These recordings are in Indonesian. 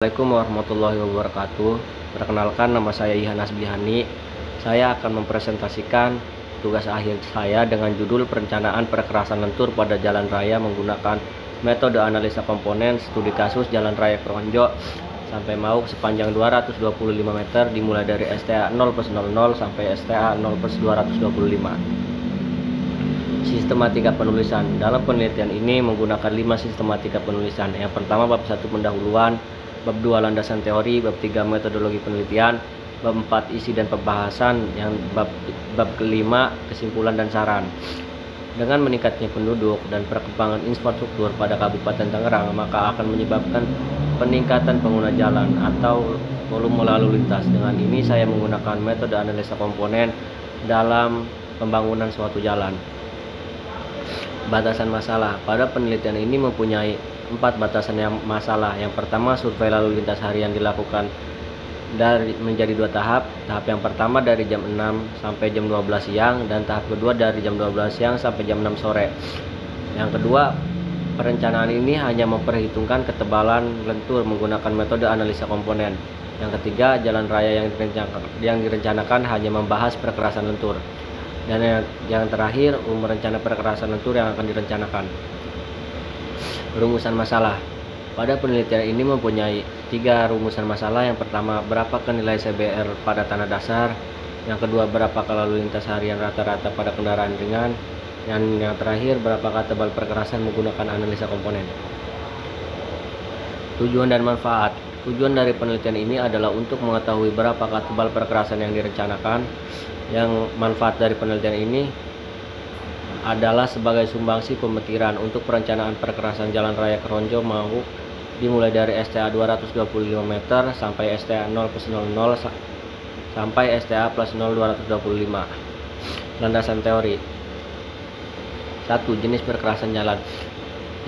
Assalamualaikum warahmatullahi wabarakatuh. Perkenalkan, nama saya Ihan Asbihani. Saya akan mempresentasikan tugas akhir saya dengan judul perencanaan perkerasan lentur pada jalan raya menggunakan metode analisa komponen studi kasus jalan raya Kronjo sampai Mauk sepanjang 225 meter dimulai dari STA 0+00 sampai STA 0+225. Sistematika penulisan. Dalam penelitian ini menggunakan 5 sistematika penulisan. Yang pertama bab 1 pendahuluan, bab 2 landasan teori, bab 3 metodologi penelitian, bab 4 isi dan pembahasan, yang bab kelima kesimpulan dan saran. Dengan meningkatnya penduduk dan perkembangan infrastruktur pada Kabupaten Tangerang, maka akan menyebabkan peningkatan pengguna jalan atau volume lalu lintas. Dengan ini saya menggunakan metode analisa komponen dalam pembangunan suatu jalan. Batasan masalah. Pada penelitian ini mempunyai 4 batasan yang masalah. Yang pertama, survei lalu lintas harian dilakukan menjadi 2 tahap. Tahap yang pertama dari jam 6 sampai jam 12 siang dan tahap kedua dari jam 12 siang sampai jam 6 sore. Yang kedua, perencanaan ini hanya memperhitungkan ketebalan lentur menggunakan metode analisa komponen. Yang ketiga, jalan raya yang direncanakan hanya membahas perkerasan lentur. Dan yang terakhir, rencana perkerasan lentur yang akan direncanakan. Rumusan masalah. Pada penelitian ini mempunyai 3 rumusan masalah. Yang pertama, berapakah nilai CBR pada tanah dasar. Yang kedua, berapakah lalu lintas harian rata-rata pada kendaraan ringan. Dan yang terakhir, berapakah tebal perkerasan menggunakan analisa komponen. Tujuan dan manfaat. Tujuan dari penelitian ini adalah untuk mengetahui berapakah tebal perkerasan yang direncanakan. Yang manfaat dari penelitian ini adalah sebagai sumbangsi pemikiran untuk perencanaan perkerasan jalan raya Kronjo Mauk dimulai dari STA 225 meter sampai STA 0+00 sampai STA +0 225. Landasan teori. 1. Jenis perkerasan jalan.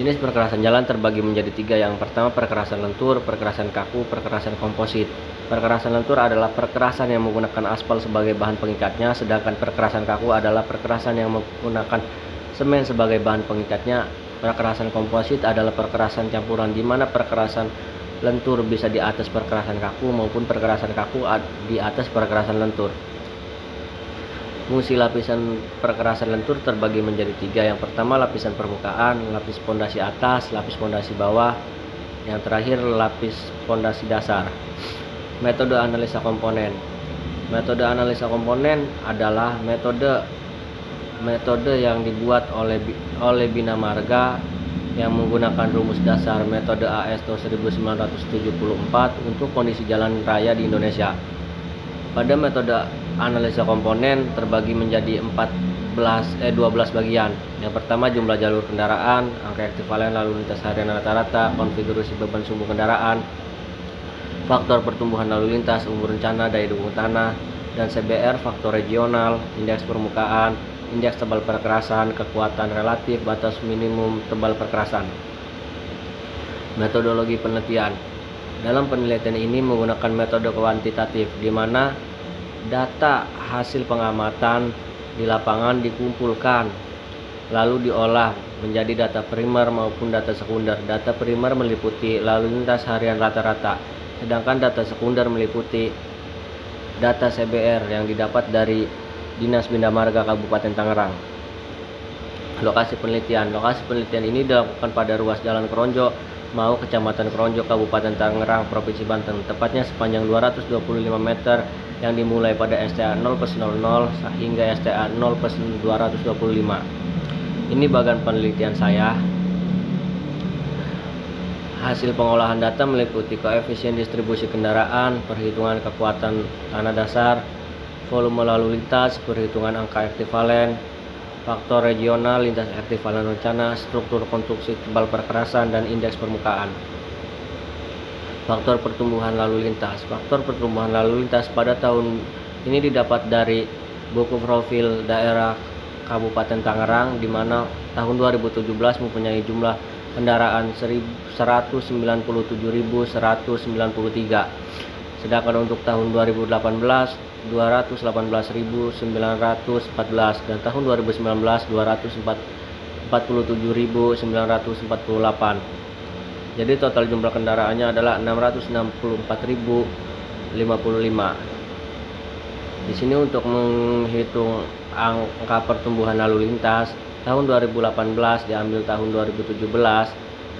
Jenis perkerasan jalan terbagi menjadi 3. Yang pertama, perkerasan lentur, perkerasan kaku, perkerasan komposit. Perkerasan lentur adalah perkerasan yang menggunakan aspal sebagai bahan pengikatnya, sedangkan perkerasan kaku adalah perkerasan yang menggunakan semen sebagai bahan pengikatnya. Perkerasan komposit adalah perkerasan campuran, di mana perkerasan lentur bisa di atas perkerasan kaku maupun perkerasan kaku di atas perkerasan lentur. Fungsi lapisan perkerasan lentur terbagi menjadi 3. Yang pertama, lapisan permukaan, lapis pondasi atas, lapis pondasi bawah, yang terakhir lapis pondasi dasar. Metode analisa komponen. Metode analisa komponen adalah metode yang dibuat oleh Bina Marga yang menggunakan rumus dasar metode AS 1974 untuk kondisi jalan raya di Indonesia. Pada metode analisa komponen terbagi menjadi 12 bagian. Yang pertama, jumlah jalur kendaraan, angka ekvivalen lalu lintas harian rata-rata, konfigurasi beban sumbu kendaraan, faktor pertumbuhan lalu lintas, umur rencana, daya dukung tanah, dan CBR, faktor regional, indeks permukaan, indeks tebal perkerasan, kekuatan relatif, batas minimum tebal perkerasan. Metodologi penelitian. Dalam penelitian ini menggunakan metode kuantitatif, di mana data hasil pengamatan di lapangan dikumpulkan lalu diolah menjadi data primer maupun data sekunder. Data primer meliputi lalu lintas harian rata-rata, sedangkan data sekunder meliputi data CBR yang didapat dari Dinas Bina Marga Kabupaten Tangerang. Lokasi penelitian. Lokasi penelitian ini dilakukan pada ruas Jalan Kronjo Mauk, Kecamatan Kronjo, Kabupaten Tangerang, Provinsi Banten, tepatnya sepanjang 225 meter yang dimulai pada STA 0+00 hingga STA 0+225. Ini bagian penelitian saya. Hasil pengolahan data meliputi koefisien distribusi kendaraan, perhitungan kekuatan tanah dasar, volume lalu lintas, perhitungan angka ekvivalen, faktor regional, lintas ekvivalen rencana, struktur konstruksi tebal perkerasan, dan indeks permukaan. Faktor pertumbuhan lalu lintas. Faktor pertumbuhan lalu lintas pada tahun ini didapat dari buku profil daerah Kabupaten Tangerang, di mana tahun 2017 mempunyai jumlah kendaraan 197.193. Sedangkan untuk tahun 2018 218.914 dan tahun 2019 247.948. Jadi total jumlah kendaraannya adalah 664.055. Di sini untuk menghitung angka pertumbuhan lalu lintas, tahun 2018 diambil tahun 2017,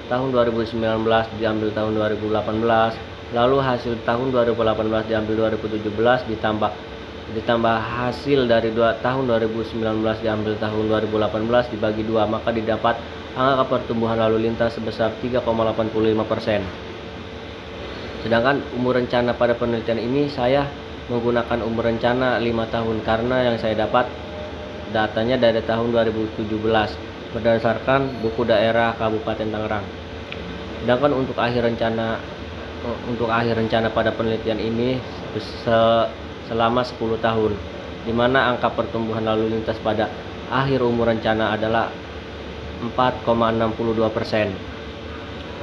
tahun 2019 diambil tahun 2018, lalu hasil tahun 2018 diambil 2017 ditambah hasil dari tahun 2019 diambil tahun 2018 dibagi 2, maka didapat angka pertumbuhan lalu lintas sebesar 3,85%. Sedangkan umur rencana pada penelitian ini saya menggunakan umur rencana 5 tahun karena yang saya dapat datanya dari tahun 2017 berdasarkan buku daerah Kabupaten Tangerang. Sedangkan untuk akhir rencana pada penelitian ini selama 10 tahun, di mana angka pertumbuhan lalu lintas pada akhir umur rencana adalah 4,62%.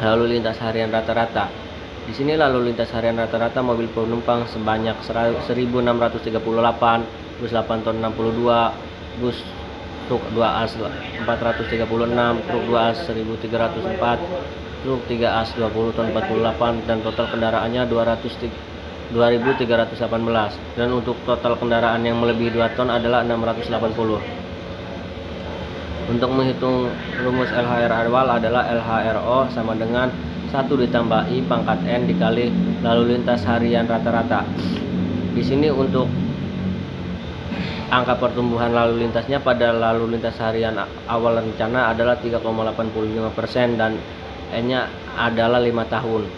Lalu lintas harian rata-rata. Di sini lalu lintas harian rata-rata mobil penumpang sebanyak 1.638, bus 8 ton 62, bus truk 2 as 436, truk 2 as 1.304, truk 3 as 20 ton 48, dan total kendaraannya 2.318, dan untuk total kendaraan yang melebihi 2 ton adalah 680. Untuk menghitung rumus LHR awal adalah LHRO sama dengan 1 ditambah I pangkat N dikali lalu lintas harian rata-rata. Di sini untuk angka pertumbuhan lalu lintasnya pada lalu lintas harian awal rencana adalah 3,85% dan N-nya adalah 5 tahun.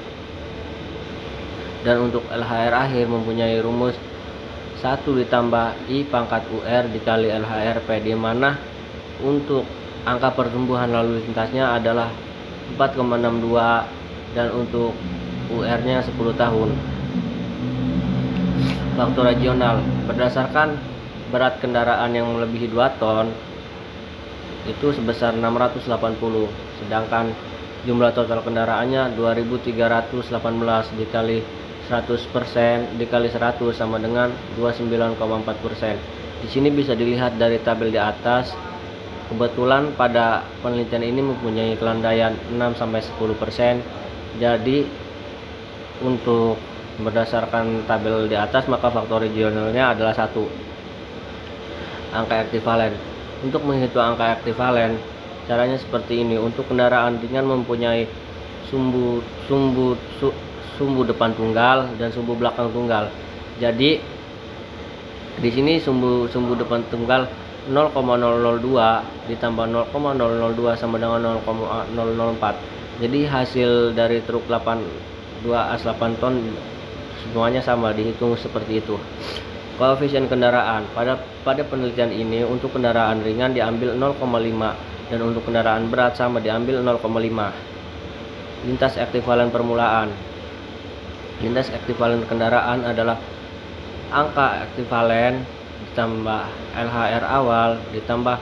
Dan untuk LHR akhir mempunyai rumus 1 ditambah I pangkat UR dikali LHRP, di mana untuk angka pertumbuhan lalu lintasnya adalah 4,62 dan untuk UR-nya 10 tahun. Faktor regional berdasarkan berat kendaraan yang melebihi 2 ton itu sebesar 680, sedangkan jumlah total kendaraannya 2.318 dikali 100% dikali 100 sama dengan 29,4%. Di sini bisa dilihat dari tabel di atas. Kebetulan pada penelitian ini mempunyai kelandaian 6-10%. Jadi untuk berdasarkan tabel di atas maka faktor regionalnya adalah 1. Angka ekvivalen. Untuk menghitung angka ekvivalen caranya seperti ini. Untuk kendaraan ringan mempunyai sumbu depan tunggal dan sumbu belakang tunggal. Jadi di sini sumbu depan tunggal 0,002 ditambah 0,002 sama dengan 0,004. Jadi hasil dari truk 2 as 8 ton semuanya sama, dihitung seperti itu. Koefisien kendaraan pada penelitian ini untuk kendaraan ringan diambil 0,5 dan untuk kendaraan berat sama diambil 0,5. Lintas ekvivalen permulaan. Lintas ekvivalen kendaraan adalah angka ekvivalen ditambah LHR awal ditambah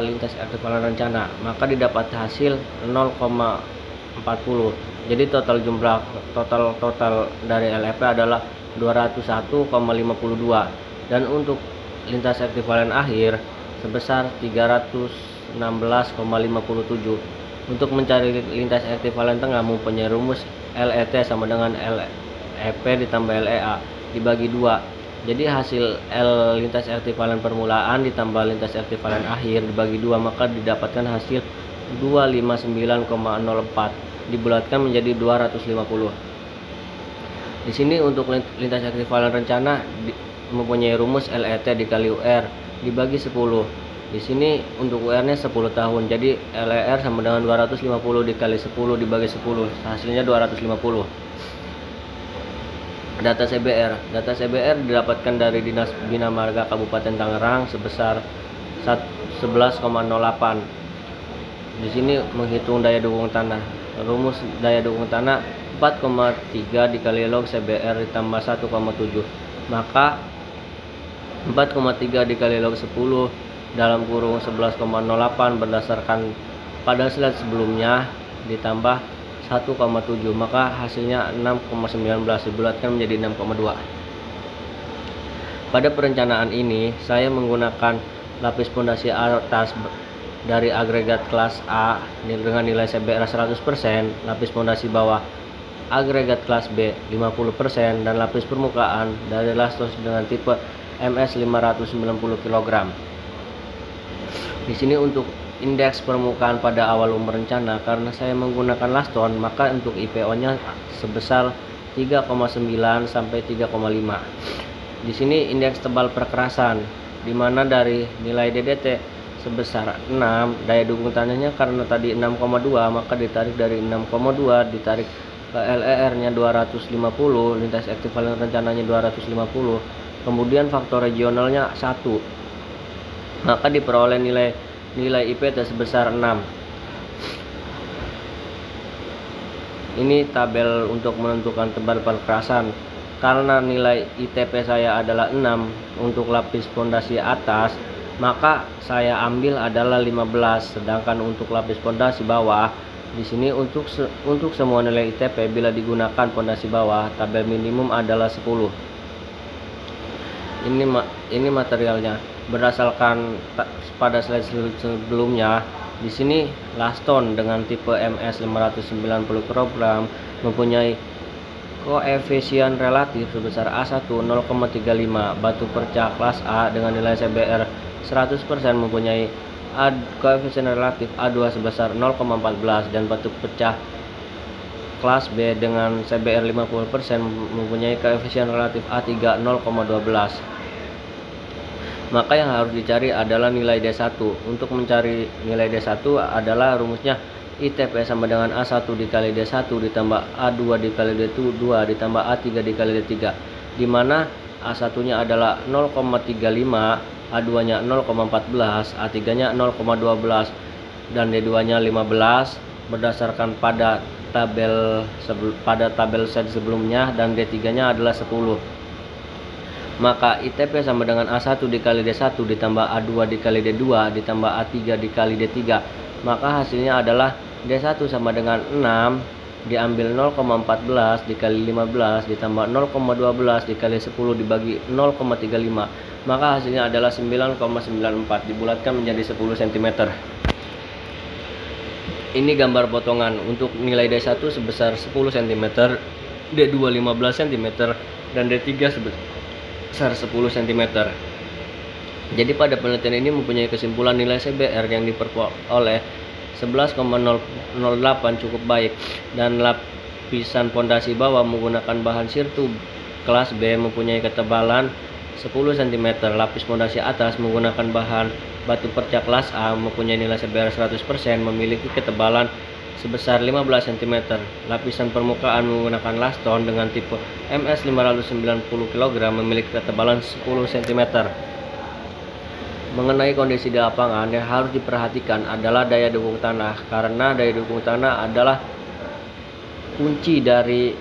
lintas ekvivalen rencana, maka didapat hasil 0,40. Jadi total jumlah total dari LEP adalah 201,52 dan untuk lintas ekvivalen akhir sebesar 316,57. Untuk mencari lintas ekvivalen tengah mempunyai rumus LET sama dengan LEP ditambah LEA dibagi 2. Jadi hasil L lintas ekvivalen permulaan ditambah lintas ekvivalen akhir dibagi 2, maka didapatkan hasil 259,04 dibulatkan menjadi 250. Di sini untuk lintas ekvivalen rencana mempunyai rumus LET dikali UR dibagi 10. Di sini untuk UR-nya 10 tahun. Jadi LER sama dengan 250 dikali 10 dibagi 10, hasilnya 250. Data CBR didapatkan dari Dinas Bina Marga Kabupaten Tangerang sebesar 11,08. Di sini menghitung daya dukung tanah. Rumus daya dukung tanah 4,3 dikali log CBR ditambah 1,7. Maka 4,3 dikali log 10 dalam kurung 11,08 berdasarkan pada slide sebelumnya ditambah 1,7, maka hasilnya 6,19 dibulatkan menjadi 6,2. Pada perencanaan ini saya menggunakan lapis pondasi atas dari agregat kelas A dengan nilai CBR 100%, lapis pondasi bawah agregat kelas B 50%, dan lapis permukaan dari lastos dengan tipe MS 590 kg. Di sini untuk indeks permukaan pada awal umur rencana, karena saya menggunakan laston, maka untuk IPO-nya sebesar 3,9 sampai 3,5. Di sini indeks tebal perkerasan, di mana dari nilai DDT sebesar 6, daya dukung tanahnya karena tadi 6,2, maka ditarik dari 6,2, ditarik ke LER-nya 250, lintas ekvivalent rencananya 250, kemudian faktor regionalnya 1, maka diperoleh nilai IPT sebesar 6. Ini tabel untuk menentukan tebal perkerasan. Karena nilai ITP saya adalah 6 untuk lapis pondasi atas, maka saya ambil adalah 15. Sedangkan untuk lapis pondasi bawah, di sini untuk semua nilai ITP bila digunakan pondasi bawah, tabel minimum adalah 10. Ini materialnya. Berdasarkan pada slide sebelumnya, di sini laston dengan tipe MS 590 kg mempunyai koefisien relatif sebesar A1 0,35, batu percah kelas A dengan nilai CBR 100% mempunyai koefisien relatif A2 sebesar 0,14, dan batu pecah kelas B dengan CBR 50% mempunyai koefisien relatif A3 0,12. Maka yang harus dicari adalah nilai D1. Untuk mencari nilai D1 adalah rumusnya ITP sama dengan A1 dikali D1 ditambah A2 dikali D2 ditambah A3 dikali D3, di mana A1 nya adalah 0,35, A2 nya 0,14, A3 nya 0,12, dan D2 nya 15 berdasarkan pada tabel set sebelumnya, dan D3 nya adalah 10. Maka ITP sama dengan A1 dikali D1 ditambah A2 dikali D2 ditambah A3 dikali D3, maka hasilnya adalah D1 sama dengan 6 diambil 0,14 dikali 15 ditambah 0,12 dikali 10 dibagi 0,35, maka hasilnya adalah 9,94 dibulatkan menjadi 10 cm. Ini gambar potongan untuk nilai D1 sebesar 10 cm, D2 15 cm, dan D3 sebesar 10 cm. Jadi pada penelitian ini mempunyai kesimpulan nilai CBR yang diperoleh 11,008 cukup baik, dan lapisan pondasi bawah menggunakan bahan sirtu kelas B mempunyai ketebalan 10 cm. Lapis pondasi atas menggunakan bahan batu percah kelas A mempunyai nilai CBR 100%, memiliki ketebalan sebesar 15 cm. Lapisan permukaan menggunakan laston dengan tipe MS 590 kg memiliki ketebalan 10 cm. Mengenai kondisi di lapangan, yang harus diperhatikan adalah daya dukung tanah, karena daya dukung tanah adalah kunci dari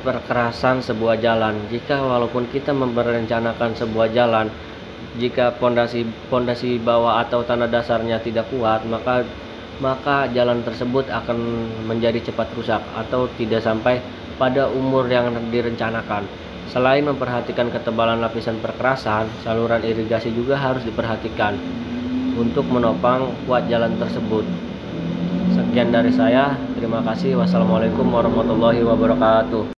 perkerasan sebuah jalan. Jika walaupun kita merencanakan sebuah jalan, jika pondasi bawah atau tanah dasarnya tidak kuat, maka jalan tersebut akan menjadi cepat rusak atau tidak sampai pada umur yang direncanakan. Selain memperhatikan ketebalan lapisan perkerasan, saluran irigasi juga harus diperhatikan untuk menopang kuat jalan tersebut. Sekian dari saya, terima kasih. Wassalamualaikum warahmatullahi wabarakatuh.